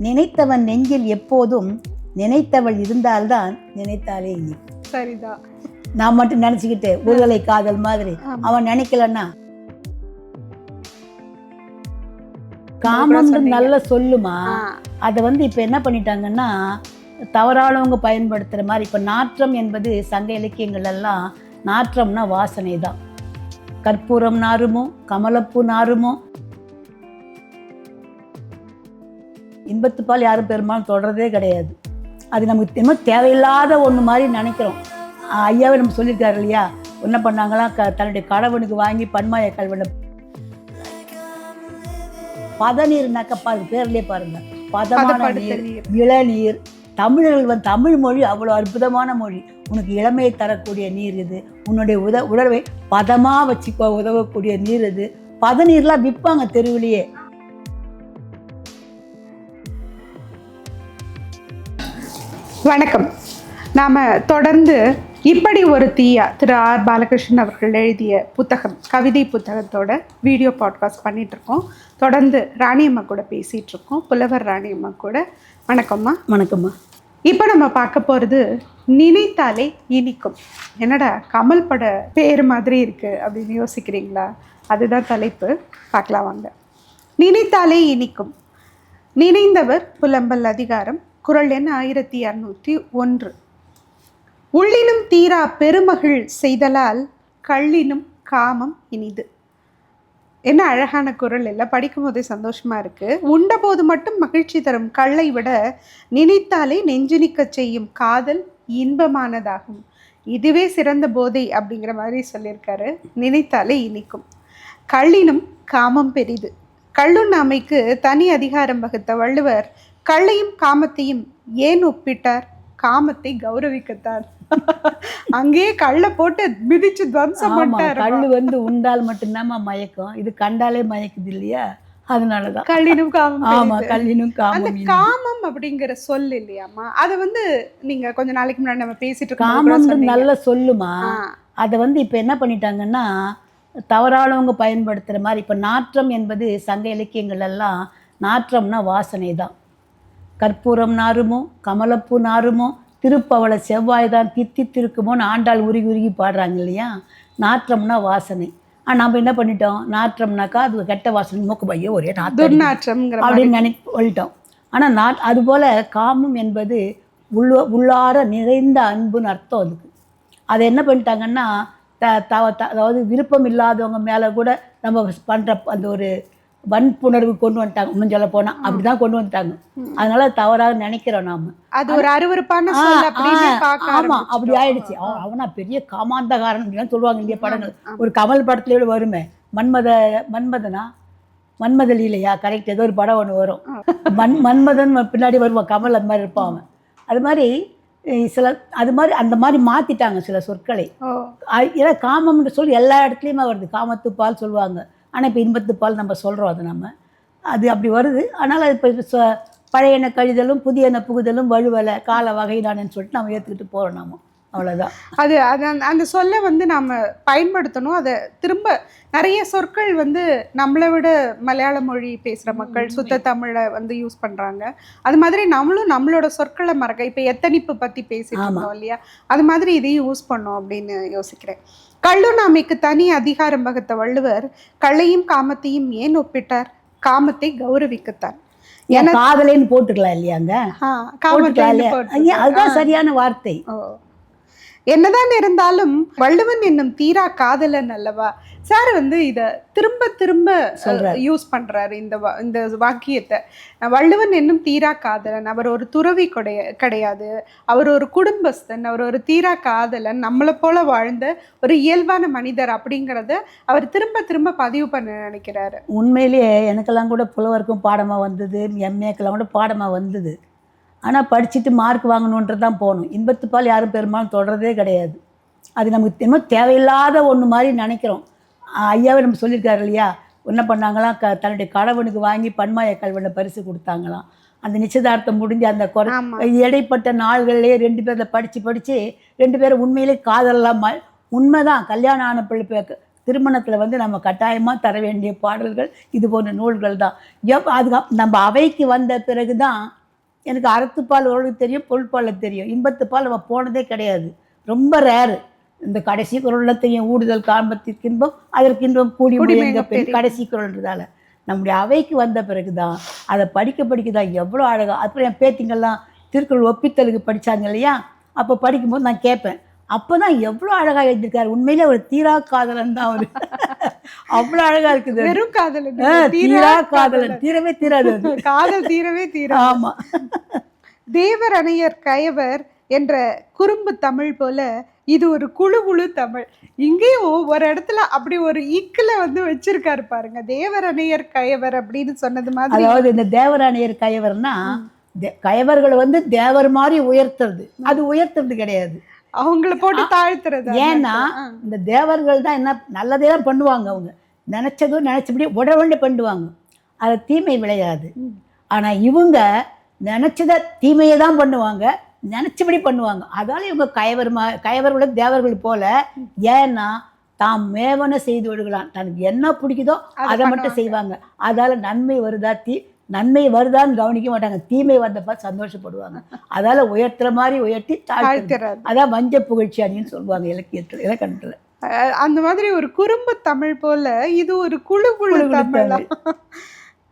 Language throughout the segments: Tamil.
நினைத்தவன் நெஞ்சில் எப்போதும் நினைத்தவள் இருந்தால்தான் நினைத்தாலே இனிக்கும். சரிதான். நான் மட்டும் நினைச்சுக்கிட்டு ஒருதலை காதல் மாதிரி அவன் நினைக்கலன்னா காமம் நல்ல சொல்லுமா. அதை இப்ப என்ன பண்ணிட்டாங்கன்னா தவறானவங்க பயன்படுத்துற மாதிரி. இப்ப நாற்றம் என்பது சங்க இலக்கியங்கள் எல்லாம் நாற்றம்னா வாசனை தான். கற்பூரம் நாருமோ கமலப்பூ நாருமோ. இன்பத்துப்பால் யாரும் பெரும்பாலும் தொடர்றதே கிடையாது. அது நமக்கு இன்னும் தேவையில்லாத ஒன்று மாதிரி நினைக்கிறோம். ஐயாவை நம்ம சொல்லியிருக்காரு இல்லையா, என்ன பண்ணாங்களாம், தன்னுடைய கணவனுக்கு வாங்கி பன்மாய கல்வனை பதநீர்னாக்கப்பா, அது பேர்லேயே பாருங்க, பதமான நீர், இளநீர். தமிழர்கள் தமிழ் மொழி அவ்வளோ அற்புதமான மொழி. உனக்கு இளமையை தரக்கூடிய நீர் இது, உன்னுடைய உணர்வை பதமாக வச்சுக்கோ உதவக்கூடிய நீர் இது. பதநீர்லாம் விற்பாங்க தெருவிலேயே. வணக்கம். நாம் தொடர்ந்து இப்படி ஒரு தீயா திரு ஆர் பாலகிருஷ்ணன் அவர்கள் எழுதிய புத்தகம், கவிதை புத்தகத்தோட வீடியோ பாட்காஸ்ட் பண்ணிகிட்ருக்கோம். தொடர்ந்து ராணியம்மா கூட பேசிகிட்ருக்கோம், புலவர் ராணியம்மா கூட. வணக்கம்மா. வணக்கம்மா. இப்போ நம்ம பார்க்க போகிறது நினைத்தாலே இனிக்கும். என்னடா கமல் பட பேர் மாதிரி இருக்குது அப்படின்னு யோசிக்கிறீங்களா? அதுதான் தலைப்பு. பார்க்கலாம் வாங்க. நினைத்தாலே இனிக்கும். நினைந்தவர் புலம்பல் அதிகாரம், குறள் எண் 1201. உள்ளினும் தீரா பெருமகிழ் செய்தலால் கள்ளினும் காமம் இனிது. என்ன அழகான குறள் இல்லை? படிக்கும் போதே சந்தோஷமா இருக்கு. உண்ட போது மட்டும் மகிழ்ச்சி தரும் கள்ளை விட நினைத்தாலே நெஞ்சுனிக்க செய்யும் காதல் இன்பமானதாகும். இதுவே சிறந்த போதை அப்படிங்கிற மாதிரி சொல்லியிருக்காரு. நினைத்தாலே இனிக்கும். கள்ளினும் காமம் பெரிது. கள்ளுண்ணாமைக்கு தனி அதிகாரம் வகுத்த வள்ளுவர் கள்ளையும் காமத்தையும் ஏன் ஒப்பிட்டார்? காமத்தை கௌரவிக்கத்தான். அங்கேயே கல்லை போட்டு மிதிச்சு துவம்சம் பண்ணிட்டார். கல்லு உண்டால் மட்டும்தான் மயக்கம், இது கண்டாலே மயக்குது இல்லையா, அதனாலதான் கள்ளினும் காமம். ஆமா, கள்ளினும் காமம். அந்த காமம் அப்படிங்கிற சொல் இல்லையாமா, அதை நீங்க கொஞ்ச நாளைக்கு முன்னாடி நம்ம பேசிட்டு இருக்கோம். காமம் நல்ல சொல்லுமா. அதை இப்ப என்ன பண்ணிட்டாங்கன்னா தவறானவங்க பயன்படுத்துற மாதிரி. இப்ப நாற்றம் என்பது சங்க இலக்கியங்கள் எல்லாம் நாற்றம்னா வாசனை தான். கற்பூரம் நாருமோ கமலப்பூ நாருமோ, திருப்பவள செவ்வாய் தான் தித்தித்திருக்குமோன்னு ஆண்டாள் உருகி உருகி பாடுறாங்க இல்லையா. நாற்றம்னா வாசனை. நம்ம என்ன பண்ணிட்டோம், நாற்றம்னாக்கா அது கெட்ட வாசனை, மூக்கு பையோ ஒரே துர்நாற்றம் அப்படின்னு சொல்லிட்டோம். ஆனால் அதுபோல் காமம் என்பது உள்ளார நிறைந்த அன்புன்னு அர்த்தம் அதுக்கு. அதை என்ன பண்ணிட்டாங்கன்னா அதாவது விருப்பம் இல்லாதவங்க மேலே கூட நம்ம பண்ணுற அந்த ஒரு வன்புணர்வு கொண்டு வந்துட்டாங்க. இன்னும் சொல்ல போனா அப்படிதான் கொண்டு வந்துட்டாங்க. அதனால தவறாக நினைக்கிறோம் நாம. அது ஒரு அருவருப்பான. ஆமா, அப்படி ஆயிடுச்சு. அவனா பெரிய காமாந்தகாரன் அப்படிலாம் சொல்லுவாங்க இல்லையா படங்கள். ஒரு கமல் படத்துல வருமே, மன்மதனா மன்மதல் இல்லையா, கரெக்ட், ஏதோ ஒரு படம் ஒன்று வரும். மன்மதன் பின்னாடி வருவான், கமல் அது மாதிரி இருப்பான் அவன். அது மாதிரி அந்த மாதிரி மாத்திட்டாங்க சில சொற்களை. ஏன்னா காமம்னு சொல்லி எல்லா இடத்துலையுமே வருது. காமத்துப்பால் சொல்லுவாங்க, ஆனால் இப்போ இன்பத்துப்பால் நம்ம சொல்கிறோம். அது அப்படி வருது. ஆனால் அது இப்போ பழையன கழிதலும் புதியன புகுதலும் வலுவலை கால வகைதானு சொல்லிட்டு நம்ம ஏற்றுக்கிட்டு போகிறோம். நாம அவ்வளோதான். அந்த சொல்லை நாம் பயன்படுத்தணும். அதை திரும்ப நிறைய சொற்கள் நம்மளை விட மலையாள மொழி பேசுகிற மக்கள் சுத்த தமிழை யூஸ் பண்ணுறாங்க. அது மாதிரி நம்மளும் நம்மளோட சொற்களை மறக்க, இப்போ எத்தனிப்பு பற்றி பேசிட்டு இருந்தோம் இல்லையா, அது மாதிரி இதையும் யூஸ் பண்ணோம் அப்படின்னு யோசிக்கிறேன். கள்ளுண்ணாமைக்கு தனி அதிகாரம் வகுத்த வள்ளுவர் கள்ளையும் காமத்தையும் ஏன் ஒப்பிட்டார்? காமத்தை கௌரவிக்கத்தான். காதலைன்னு போட்டுக்கலாம் இல்லையாங்க, அதுதான் சரியான வார்த்தை. என்னதான் இருந்தாலும் வள்ளுவன் என்னும் தீரா காதலன் அல்லவா சார் இதை திரும்ப திரும்ப யூஸ் பண்றாரு இந்த வாக்கியத்தை. வள்ளுவன் என்னும் தீரா காதலன், அவர் ஒரு துறவி கிடையாது, அவர் ஒரு குடும்பஸ்தன், அவர் ஒரு தீரா காதலன், நம்மளை போல வாழ்ந்த ஒரு இயல்பான மனிதர் அப்படிங்கிறத அவர் திரும்ப திரும்ப பதிவு பண்ண நினைக்கிறாரு. உண்மையிலேயே எனக்கெல்லாம் கூட புலவருக்கும் பாடமாக வந்தது, எம்ஏக்கெல்லாம் கூட பாடமாக வந்தது. ஆனால் படிச்சுட்டு மார்க் வாங்கணுன்றது தான் போகணும். இன்பத்துப்பால் யாரும் பெரும்பாலும் தொடர்றதே கிடையாது. அது நமக்கு இன்னும் தேவையில்லாத ஒன்று மாதிரி நினைக்கிறோம். ஐயாவை நம்ம சொல்லியிருக்காரு இல்லையா, என்ன பண்ணாங்களாம், தன்னுடைய கணவனுக்கு வாங்கி பன்மாய கல்வனை பரிசு கொடுத்தாங்களாம். அந்த நிச்சயதார்த்தம் முடிஞ்சு அந்த இடைப்பட்ட நாள்கள்லேயே 2 பேரில் படித்து 2 பேரும் உண்மையிலே காதலாம். உண்மைதான், கல்யாணம் ஆன திருமணத்தில் வந்து நம்ம கட்டாயமாக தர வேண்டிய பாடல்கள் இது போன்ற நூல்கள் தான். நம்ம அவைக்கு வந்த பிறகு தான் எனக்கு அறத்துப்பால் ஓரளவுக்கு தெரியும், பொருட்பால் தெரியும். இன்பத்துப்பால் நம்ம போனதே கிடையாது, ரொம்ப ரேரு. இந்த கடைசி குரலில் தெரியும், ஊடுதல் காண்பத்திற்கு இன்பம் அதற்கு இன்பம் கூடி முயங்க பெண், கடைசி குரல்ன்றதால. நம்முடைய அவைக்கு வந்த பிறகு தான் அதை படிக்க தான் எவ்வளோ அழகாக. அப்புறம் என் பேத்திங்கெல்லாம் திருக்குறள் ஒப்பித்தலுக்கு படித்தாங்க இல்லையா, அப்போ படிக்கும்போது நான் கேட்பேன், அப்போ தான் எவ்வளோ அழகாக எழுதியிருக்காரு. உண்மையிலே ஒரு தீரா காதலன் தான் அவர். அவ்வளோ அழகாக இருக்குது. வெறும் காதலன், தீரா காதலன், தீரவே தீராது காதல் தீரவே தீரா. ஆமாம். தேவர் அணையர் கயவர் என்ற குறும்பு தமிழ் போல இது ஒரு குழு தமிழ். இங்கேயும் ஒரு இடத்துல அப்படி ஒரு ஈக்கில் வந்து வச்சிருக்காரு பாருங்க, தேவரணையர் கயவர் அப்படின்னு சொன்னது மாதிரி. அதாவது இந்த தேவரணையர் கயவர்னா கயவர்களை வந்து தேவர் மாதிரி உயர்த்துறது, அது உயர்த்துறது கிடையாது, அவங்கள போட்டு தாழ்த்துறது. ஏன்னா இந்த தேவர்கள் தான் என்ன நல்லதே தான் பண்ணுவாங்க, அவங்க நினைச்சதும் நினைச்சபடி உடனே பண்ணுவாங்க, அது தீமை விளையாது. ஆனா இவங்க நினைச்சத தீமையை தான் பண்ணுவாங்க, நினைச்சபடி பண்ணுவாங்க. அதால இவங்க கயவர்களும் தேவர்கள் போல. ஏன்னா தாம் மேவன செய்து விடுகலாம், தனக்கு என்ன பிடிக்குதோ அதை மட்டும் செய்வாங்க. அதால நன்மை வருதான்னு கவனிக்க மாட்டாங்க, தீமை வந்தப்ப சந்தோஷப்படுவாங்க. அதால உயர்த்துற மாதிரி உயர்த்தி தாழ்த்துறாரு. அதான் வஞ்ச புகழ்ச்சி அப்படின்னு சொல்லுவாங்க இலக்கியத்தில், இலக்கணத்துல. அந்த மாதிரி ஒரு குறும்பு தமிழ் போல இது ஒரு குழு தமிழ்.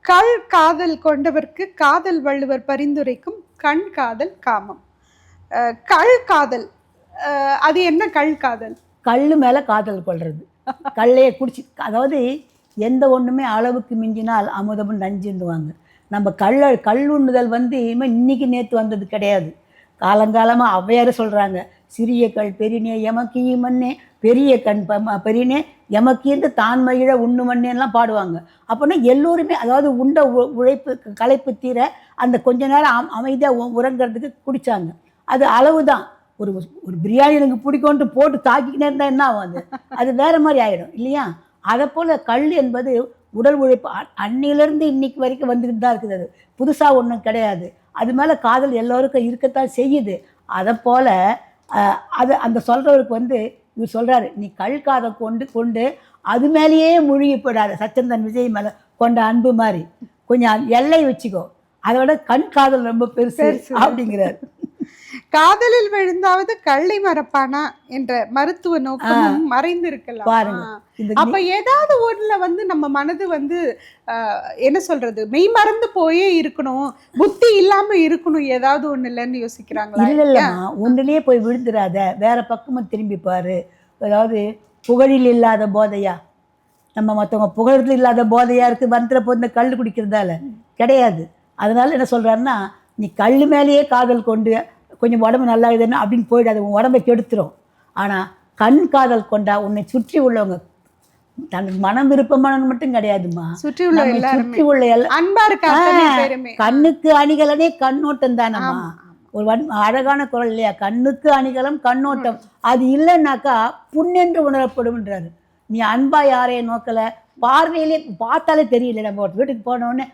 கல் காதல் கொண்டவர்க்கு காதல் வள்ளுவர் பரிந்துரைக்கும் கண் காதல் காமம். கல் காதல், அது என்ன கல் காதல்? கல்லு மேலே காதல் கொள்வது, கல்லையை குடிச்சு. அதாவது எந்த ஒன்றுமே அளவுக்கு மிஞ்சினால் அமுதமும் நஞ்சுன்னுவாங்க. நம்ம கல்லுண்ணுதல் வந்து இன்னைக்கு நேற்று வந்தது கிடையாது, காலங்காலமாக ஔவையார் சொல்கிறாங்க, சிறிய கல் பெரினே எமக்கி மண்ணே, பெரிய கண் பெரினே எமக்கிந்து தான் மகிழ உண்ணு மண்ணேலாம் பாடுவாங்க. அப்போனா எல்லோருமே, அதாவது உண்ட உழைப்பு களைப்பு தீர அந்த கொஞ்ச நேரம் அமைதியாக உறங்கிறதுக்கு குடித்தாங்க. அது அளவு தான். ஒரு பிரியாணி எனக்கு பிடிக்கும்ட்டு போட்டு தாக்கிக்கினே இருந்தால் என்ன ஆகும், அது வேறு மாதிரி ஆகிடும் இல்லையா. அதை போல் கல் என்பது உடல் உழைப்பு அன்னிலேருந்து இன்னைக்கு வரைக்கும் வந்துக்கிட்டு தான் இருக்குது, அது புதுசாக ஒன்றும் கிடையாது. அது மேலே காதல் எல்லோருக்கும் இருக்கத்தான் செய்யுது. அதை போல் அந்த சொல்கிறவருக்கு வந்து இவர் சொல்கிறாரு, நீ கல் காதல் கொண்டு அது மேலேயே மூழ்கிப்படாத, சச்சந்தன் விஜய் மேலே கொண்ட அன்பு மாதிரி கொஞ்சம் எல்லை வச்சுக்கோ, அதோட கண் காதல் ரொம்ப பெருசு அப்படிங்கிறார். காதலில் விழுந்தாவது கள்ளை மறப்பானா என்ற மருத்துவ நோக்கமும் மறைந்திருக்கலாம் பாருங்க. அப்ப ஏதாவது ஒண்ணுல வந்து நம்ம மனது வந்து என்ன சொல்றது, மெய் மறந்து போயே இருக்கணும், புத்தி இல்லாம இருக்கணும், ஏதாவது ஒண்ணு இல்லைன்னு யோசிக்கிறாங்களா? இல்லைம்மா, ஒன்றுலயே போய் விழுந்துடாத, வேற பக்கமும் திரும்பி பாரு. அதாவது புகழில் இல்லாத போதையா, நம்ம மற்றவங்க புகழத்தில் இல்லாத போதையா இருக்கு மந்திர போந்த கல் குடிக்கிறதால கிடையாது. அதனால என்ன சொல்றாருன்னா, நீ கல் மேலேயே காதல் கொண்டு கொஞ்சம் உடம்பு நல்லா இருக்குதுன்னு அப்படின்னு போயிடாது, உன் உடம்பை கெடுத்துரும். ஆனால் கண் காதல் கொண்டா உன்னை சுற்றி உள்ளவங்க, தனக்கு மனம் விருப்பமான மட்டும் கிடையாதுமா, சுற்றி உள்ள கண்ணுக்கு அணிகலனே கண்ணோட்டம் தானம்மா. ஒரு அழகான குரல் இல்லையா, கண்ணுக்கு அணிகலம் கண்ணோட்டம், அது இல்லைன்னாக்கா புண்ணென்று உணரப்படும்ன்றாரு. நீ அன்பா யாரையும் நோக்கலை, பார்வையிலே பார்த்தாலே தெரியல. நம்ம வீட்டுக்கு போனோடனே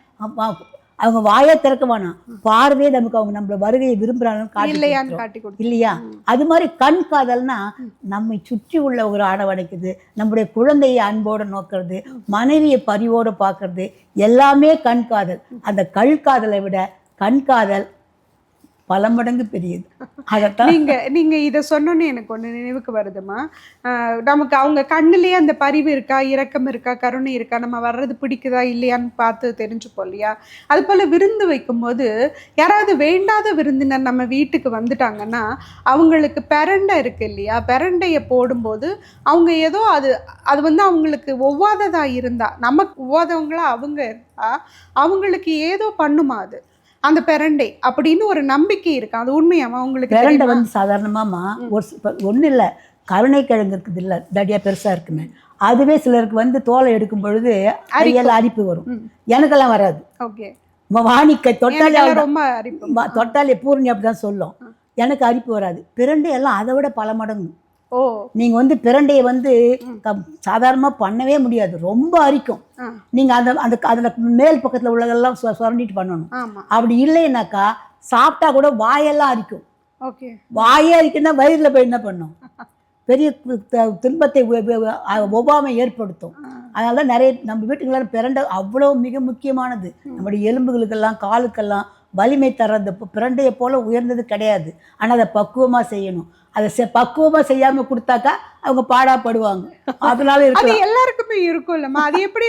அவங்க வாயை திறக்க வேணாம், பார்வையே நமக்கு அவங்க நம்மள வருகையை விரும்புறாங்கன்னு காட்டி இல்லையா. அது மாதிரி கண் காதல்னா நம்மை சுற்றி உள்ள ஒரு அரவணைக்குது, நம்முடைய குழந்தையை அன்போடு நோக்கிறது, மனைவியை பரிவோடு பார்க்கறது, எல்லாமே கண் காதல். அந்த கல் காதலை விட கண் காதல் பல மடங்கு பெரியது. அதைத்தான் நீங்க இதை சொன்னோன்னு எனக்கு ஒன்று நினைவுக்கு வருதுமா. நமக்கு அவங்க கண்ணுலேயே அந்த பரிவு இருக்கா, இரக்கம் இருக்கா, கருணை இருக்கா, நம்ம வர்றது பிடிக்குதா இல்லையான்னு பார்த்து தெரிஞ்சுப்போம் இல்லையா. அது போல் விருந்து வைக்கும்போது யாராவது வேண்டாத விருந்தினர் நம்ம வீட்டுக்கு வந்துட்டாங்கன்னா அவங்களுக்கு பிரண்டை இருக்கு இல்லையா, பிரண்டையை போடும்போது அவங்க ஏதோ அது வந்து அவங்களுக்கு ஒவ்வாததா இருந்தா, நமக்கு ஒவ்வாதவங்களா அவங்க இருந்தா அவங்களுக்கு ஏதோ பண்ணுமா அது அந்த பிரண்டை அப்படின்னு ஒரு நம்பிக்கை இருக்கு. அது உண்மையாமா உங்களுக்கு? பிரண்டை வந்து சாதாரணமாமா ஒன்றும் இல்லை, கருணை கிழங்கு இருக்குது இல்லை, தடியா பெருசாக இருக்குமே, அதுவே சிலருக்கு வந்து தோலை எடுக்கும் பொழுது அரியெல்லாம் அரிப்பு வரும், எனக்கெல்லாம் வராது. ஓகே, வாணிக்கை தொட்டாலே ரொம்ப அரிப்பு, தொட்டாலே பூரணி அப்படிதான் சொல்லும், எனக்கு அரிப்பு வராது. பிரண்டை எல்லாம் அதை விட பல மடங்கு. நீங்க வந்து பிரண்டையை வந்து சாதாரணமா பண்ணவே முடியாது, ரொம்ப அரிக்கும். நீங்க அதுல மேல் பக்கத்துல உள்ளதெல்லாம் சுரண்டிட்டு பண்ணணும். அப்படி இல்லைன்னாக்கா சாப்பிட்டா கூட வாயெல்லாம் அரிக்கும். வாயே அரிக்குன்னா வயிறுல போய் என்ன பண்ணும், பெரிய துன்பத்தை ஒவ்வாமை ஏற்படுத்தும். அதனால தான் நிறைய நம்ம வீட்டுக்கெல்லாம் பிரண்டை அவ்வளோ மிக முக்கியமானது. நம்முடைய எலும்புகளுக்கெல்லாம் காலுக்கெல்லாம் வலிமை தர்றது பிரண்டையை போல் உயர்ந்தது கிடையாது. ஆனால் அதை பக்குவமாக செய்யணும். அதை பக்குவமாக செய்யாமல் கொடுத்தாக்கா அவங்க பாடாப்படுவாங்க. அதனால அது எல்லாருக்குமே இருக்கும் இல்லைம்மா. அது எப்படி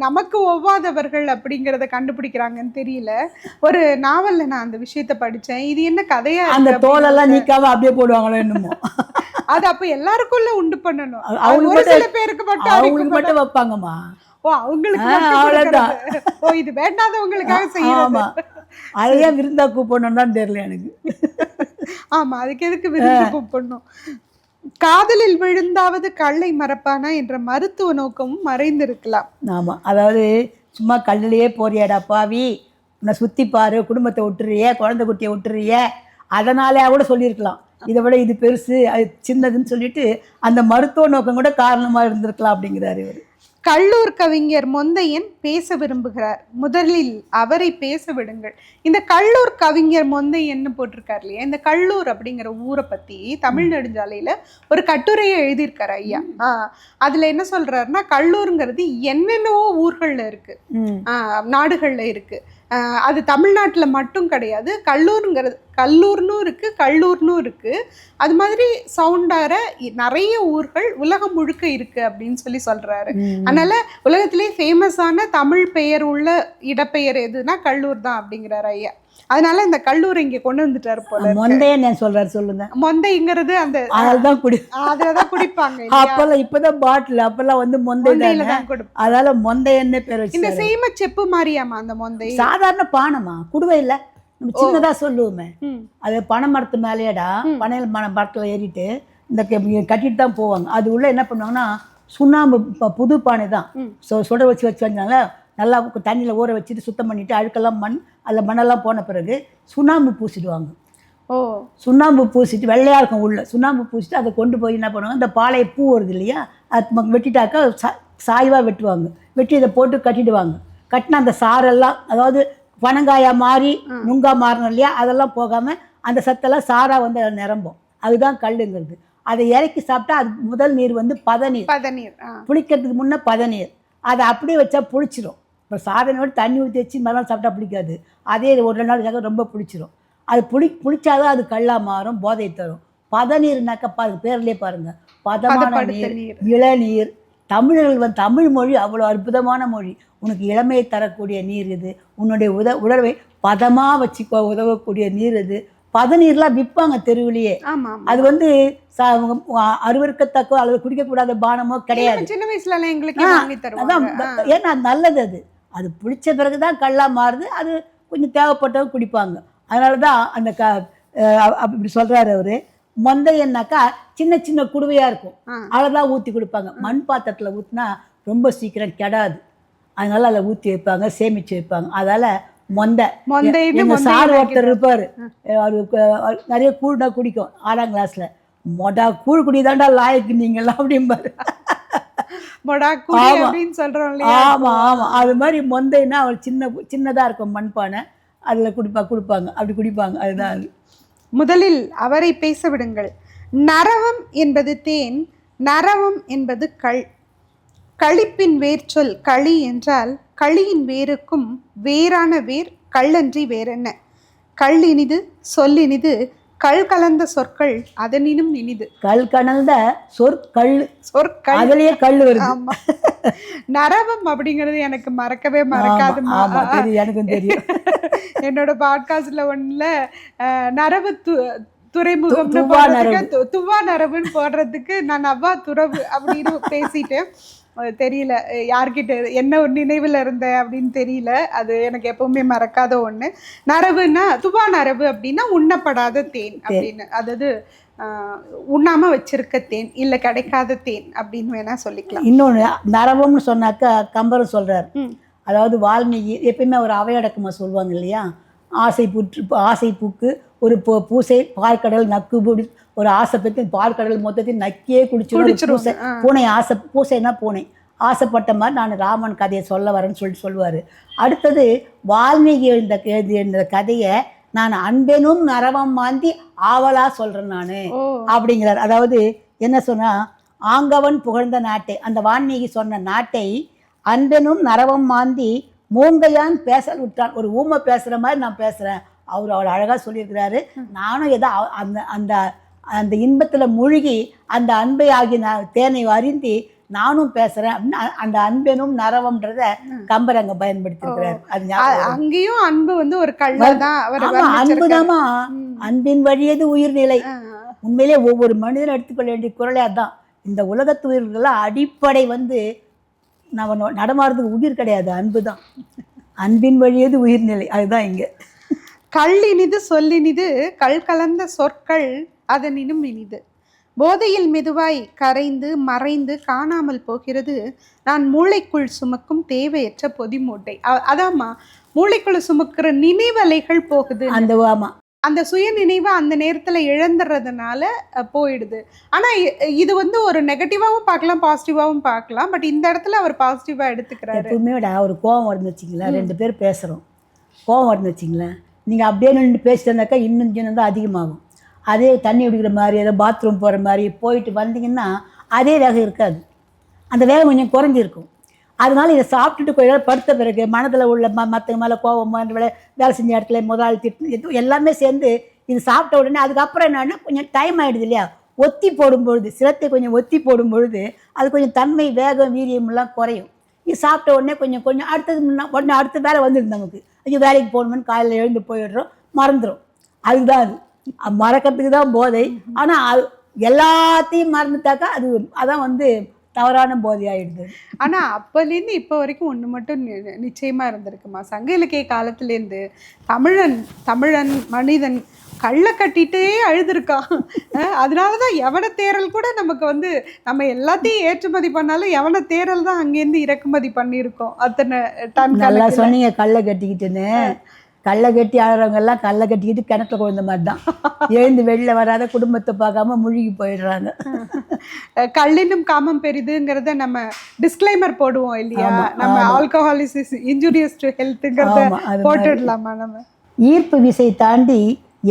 நமக்கு ஒவ்வாதவர்கள் அப்படிங்கிறத கண்டுபிடிக்கிறாங்கன்னு தெரியல. ஒரு நாவலில் நான் அந்த விஷயத்த படித்தேன். இது என்ன கதையா? அந்த தோலெல்லாம் நீக்காம அப்படியே போடுவாங்களோ என்னமோ. அது அப்ப எல்லாருக்குள்ள உண்டு பண்ணணும். அவங்க சில பேருக்கு மட்டும் அவங்களுக்கு மட்டும் வைப்பாங்கம்மா. ஓ, அவங்களுக்கு அவ்வளவுதான். ஓ, இது வேண்டாதவங்களுக்காக செய்யணும். அதையே விருந்தா கூப்பிடணும் தான் தெரியல எனக்கு. ஆமா, அதுக்கு எதுக்கு விருந்து கூப்பிடணும்? காதலில் விழுந்தாவது கல்லை மறப்பானா என்ற மருத்துவ நோக்கமும் மறைந்திருக்கலாம். ஆமா, அதாவது சும்மா கல்லிலேயே போறியாடா பாவி, உன்னை சுத்தி பாரு, குடும்பத்தை விட்டுறிய, குழந்தை குட்டியை விட்டுறிய, அதனாலே கூட சொல்லியிருக்கலாம். இதை விட இது பெருசு, அது சின்னதுன்னு சொல்லிட்டு அந்த மருத்துவ நோக்கம் கூட காரணமா இருந்திருக்கலாம் அப்படிங்கிறாரு இவர். கல்லூர் கவிஞர் மொந்தையன் பேச விரும்புகிறார். முதலில் அவரை பேச விடுங்கள். இந்த கல்லூர் கவிஞர் மொந்தையன்னு போட்டிருக்காரு இல்லையா, இந்த கல்லூர் அப்படிங்கிற ஊரை பத்தி தமிழ் நெடுஞ்சாலையில ஒரு கட்டுரையை எழுதியிருக்காரு ஐயா. அதுல என்ன சொல்றாருன்னா, கல்லூருங்கிறது என்னென்னவோ ஊர்கள்ல இருக்கு, நாடுகள்ல இருக்கு. அது தமிழ்நாட்டில் மட்டும் கிடையாது. கல்லூர்னும் இருக்கு, கல்லூர்னும் இருக்கு. அது மாதிரி சவுண்டார நிறைய ஊர்கள் உலகம் முழுக்க இருக்கு அப்படின்னு சொல்றாரு. அதனால உலகத்திலே ஃபேமஸான தமிழ் பெயர் உள்ள இடப்பெயர் எதுனா கல்லூர் தான் அப்படிங்கிறாரு ஐயா. அதனால இந்த கல்லூர் இங்க கொண்டு வந்துட்டாரு போல. மொந்தையன்னு சொல்றாரு. சொல்லுங்க. மொந்தைங்கிறது அந்த அதுதான் அதுலதான் குடிப்பாங்க. அப்பெல்லாம் இப்பதான் பாட்டில், அப்பெல்லாம் வந்து மொந்தையில தான் கொடுப்பாங்க. அதனால மொந்தையன்னு பேர். இந்த செய்ம செப்பு மாதிரியாமா அந்த மொந்தை? சாதாரண பானமா, குடுவை இல்ல, நம்ம சின்னதா சொல்லுவோமே. அது பனை மரத்து மேலேடா, பனையில மரத்துல ஏறிட்டு இந்த கட்டிட்டு தான் போவாங்க. அது உள்ள என்ன பண்ணுவாங்கன்னா, சுண்ணாம்பு புது பானை தான் சுட வச்சு வச்சாங்க. நல்லா தண்ணியில் ஊற வச்சுட்டு சுத்தம் பண்ணிவிட்டு அழுக்கெல்லாம் அதில் மண்ணெல்லாம் போன பிறகு சுண்ணாம்பு பூசிடுவாங்க. சுண்ணாம்பு பூசிட்டு வெள்ளையாக இருக்கும் உள்ள, சுண்ணாம்பு பூசிட்டு அதை கொண்டு போய் என்ன பண்ணுவாங்க, இந்த பாளைய பூ வருது இல்லையா, அது வெட்டிட்டாக்கா சாய்வாக வெட்டுவாங்க. வெட்டி இதை போட்டு கட்டிடுவாங்க. கட்டினா அந்த சாரெல்லாம், அதாவது பனங்காயாக மாறி நுங்கா மாறணும் இல்லையா, அதெல்லாம் போகாமல் அந்த சத்தெல்லாம் சாராக வந்து அதில் நிரம்பும். அதுதான் கல்லுங்கிறது. அதை இறக்கி சாப்பிட்டா அது முதல் நீர் வந்து பதநீர். புளிக்கிறதுக்கு முன்னே பதநீர். அதை அப்படியே வச்சா புளிச்சிடும். இப்போ சாதனையோடு தண்ணி ஊற்றி வச்சு மறுநாள் சாப்பிட்டா பிடிக்காது. அதே ஒரு 2 நாள் ரொம்ப பிடிச்சிரும். அது புளிச்சாதான் அது கல்லா மாறும், போதை தரும். பதநீர்னாக்கா பேர்லேயே பாருங்கள், பதமான நீர், இளநீர். தமிழர்கள் தமிழ் மொழி அவ்வளோ அற்புதமான மொழி. உனக்கு இளமையை தரக்கூடிய நீர் இது, உன்னுடைய உணர்வை பதமாக வச்சுக்கோ உதவக்கூடிய நீர் இது. பதநீர்லாம் விற்பாங்க தெருவிலேயே. அது வந்து அருவருக்கத்தக்கோ அல்லது குடிக்கக்கூடாத பானமோ கிடையாது. சின்ன வயசுல எங்களுக்கு அதான், ஏன்னா நல்லது. அது பிடிச்ச பிறகுதான் கல்லா மாறுது. அது கொஞ்சம் தேவைப்பட்டவங்க குடிப்பாங்க. அதனால தான் அந்த அப்படி சொல்றாரு அவரு. மொந்தையன்னாக்கா சின்ன சின்ன குடுவையா இருக்கும், அதைதான் ஊற்றி கொடுப்பாங்க. மண் பாத்திரத்துல ஊற்றினா ரொம்ப சீக்கிரம் கெடாது. அதனால அதில் ஊற்றி வைப்பாங்க, சேமிச்சு வைப்பாங்க. அதால மொந்தை. எங்க சார் ஒருத்தர் இருப்பாரு, அவரு நிறைய கூழ்னா குடிக்கும். 6ஆம் கிளாஸ்ல மொடா கூழ் குடிதாண்டா லாயக்கு நீங்களாம் அப்படிம்பாரு. ஆமா ஆமா, அது மாதிரி மொந்தைன்னா அவர் சின்னதா இருக்கும் மண்பானை, அதுல குடிப்பாங்க, அப்படி குடிப்பாங்க. அதுதான் அது. முதலில் அவரை பேச விடுங்கள். நரவம் என்பது தேன், நரவம் என்பது களிப்பின் வேர் சொல் களி என்றால் களியின் வேருக்கும் வேறான வேர் கல்லன்றி வேறென்ன? கல் இனிது, சொல் இனிது, கல் கலந்த சொற்கள் அதனினும் இனிது. கல் கலந்த சொற்கள், அதுலயே கல் வருது. ஆமா, நரவம் அப்படிங்கிறது எனக்கு மறக்கவே மறக்காது. எனக்கும் தெரியும். என்னோட பாட்காஸ்ட்ல ஒண்ணுல நரவு துறைமுகம் துவா நரவுன்னு போடுறதுக்கு நான் அவ்வா துறவு அப்படின்னு பேசிட்டேன். தெரியல யார்கிட்ட என்ன ஒரு நினைவில் இருந்தேன் அப்படின்னு தெரியல. அது எனக்கு எப்பவுமே மறக்காத ஒன்று. நரவுன்னா துவா நரவு அப்படின்னா உண்ணப்படாத தேன் அப்படின்னு, அதாவது உண்ணாம வச்சிருக்க தேன், இல்லை கிடைக்காத தேன் அப்படின்னு வேணா சொல்லிக்கலாம். இன்னொன்று நரவம்னு சொன்னாக்கா கம்பரும் சொல்றாரு. அதாவது வால்மீகி எப்பயுமே ஒரு அவையடக்கமாக சொல்லுவாங்க இல்லையா, ஆசை பூக்கு ஒரு பூசை பாற்கடல் நக்கு ஒரு ஆசை பற்றி பாற்கடல் மொத்தத்தையும் நக்கியே குடிச்சிடும். பூனை பூசைன்னா பூனை ஆசைப்பட்ட மாதிரி நான் ராமன் கதையை சொல்ல வரேன்னு சொல்லுவார். அடுத்தது வால்மீகி இந்த கதையை நான் அன்பெனும் நரவம் மாந்தி ஆவலா சொல்றேன் நான் அப்படிங்கிறார். அதாவது என்ன சொன்னா, ஆங்கவன் புகழ்ந்த நாட்டை, அந்த வான்மீகி சொன்ன நாட்டை அன்பெனும் நரவம் மாந்தி மூங்கையான் பேசல் விட்டான். ஒரு ஊமை பேசுகிற மாதிரி நான் பேசுகிறேன். அவர் அவ்வளோ அழகாக சொல்லியிருக்கிறாரு. நானும் ஏதோ அந்த அந்த அந்த இன்பத்தில் மூழ்கி அந்த அன்பை ஆகி தேனை அருந்தி நானும் பேசுறேன் அப்படின்னு அந்த அன்பெனும் நரவம்ன்றத கம்பர் அங்க பயன்படுத்திருக்கிறார். அங்கேயும் அன்பு வந்து ஒரு கள்ளதான். அன்புதாமா, அன்பின் வழியது உயிர்நிலை. உண்மையிலே ஒவ்வொரு மனிதனும் எடுத்துக்கொள்ள வேண்டிய குரலே அதான். இந்த உலகத்து உயிர்களெல்லாம் அடிப்படை வந்து நம்ம நடமாடுறதுக்கு உயிர் கிடையாது, அன்பு தான். அன்பின் வழியது உயிர்நிலை, அதுதான் இங்க. கள்ளினிது சொல்லினிது கல் கலந்த சொற்கள் அதனினும் இனிது. போதையில் மெதுவாய் கரைந்து மறைந்து காணாமல் போகிறது நான் மூளைக்குள் சுமக்கும் தேவையற்ற பொதி மூட்டை. அதாம்மா, மூளைக்குள்ள சுமக்கிற நினைவலைகள் போகுது. அந்த சுய நினைவை அந்த நேரத்துல இழந்துறதுனால போயிடுது. ஆனா இது வந்து ஒரு நெகட்டிவாவும் பார்க்கலாம், பாசிட்டிவாவும் பார்க்கலாம். பட் இந்த இடத்துல அவர் பாசிட்டிவா எடுத்துக்கிறாரு. எப்பவுமே ஒரு கோவம் வருது வச்சிங்களேன், 2 பேர் பேசுறோம், கோவம் வருது வச்சிங்களேன், நீங்க அப்படியே நின்று பேசிட்டு இருந்தாக்கா இன்னும் தான் அதிகமாகும். அதே தண்ணி குடிக்கிற மாதிரி, ஏதோ பாத்ரூம் போகிற மாதிரி போயிட்டு வந்தீங்கன்னா அதே வேகம் இருக்காது, அந்த வேகம் கொஞ்சம் குறைஞ்சிருக்கும். அதனால இதை சாப்பிட்டுட்டு கொஞ்ச நேரம் படுத்த பிறகு மனதில் உள்ள மற்ற மேலே கோபம், வேலை செஞ்ச இடத்துல முதலாளி திட்டு எல்லாமே சேர்ந்து இது சாப்பிட்ட உடனே அதுக்கப்புறம் என்னன்னா கொஞ்சம் டைம் ஆகிடுது இல்லையா, ஒத்தி போடும்பொழுது, சிரத்தை கொஞ்சம் ஒத்தி போடும்பொழுது அது கொஞ்சம் தன்மை, வேகம், வீரியமெல்லாம் குறையும். இது சாப்பிட்ட உடனே கொஞ்சம் கொஞ்சம் அடுத்தது உடனே அடுத்த வேலை வந்துடுது நமக்கு. ஐயோ வேலைக்கு போகணுமென்னு காலையில் எழுந்து போயிடுறோம், மறந்துடும். அதுதான் அது மறக்கிறதுக்கு தான் போதை. ஆனால் எல்லாத்தையும் மறந்துட்டாக்கா அதான் வந்து தவறான போதை ஆயிடுது. ஆனால் அப்போலேருந்து இப்போ வரைக்கும் ஒன்று மட்டும் நிச்சயமாக இருந்திருக்குமா, சங்க இலக்கிய காலத்துலேருந்து தமிழன் மனிதன் கள்ள கட்டிகிட்டே அழுதுருக்கான். அதனால தான் யவன தேரல் கூட நமக்கு வந்து நம்ம எல்லாத்தையும் ஏற்றுமதி பண்ணாலும் யவன தேரல் தான் அங்கேருந்து இறக்குமதி பண்ணியிருக்கோம். அத்தனை டன். நல்லா சொன்னீங்க, கள்ள கட்டிக்கிட்டுன்னு. கள்ள கட்டி ஆடுறவங்க எல்லாம் கள்ள கட்டிக்கிட்டு கிணத்துல குழந்த மாதிரி தான், எழுந்து வெளில வராத குடும்பத்தை பார்க்காம முழுகி போயிடுறாங்க. கள்ளினும் காமம் பெரிதுங்கிறத நம்ம டிஸ்க்ளைமர் போடுவோம் இல்லையா, நம்ம ஆல்கஹால் இஸ் இன்ஜூரியஸ் டு ஹெல்த்ங்கிறத போட்டுடலாமா நம்ம? ஈர்ப்பு விசை தாண்டி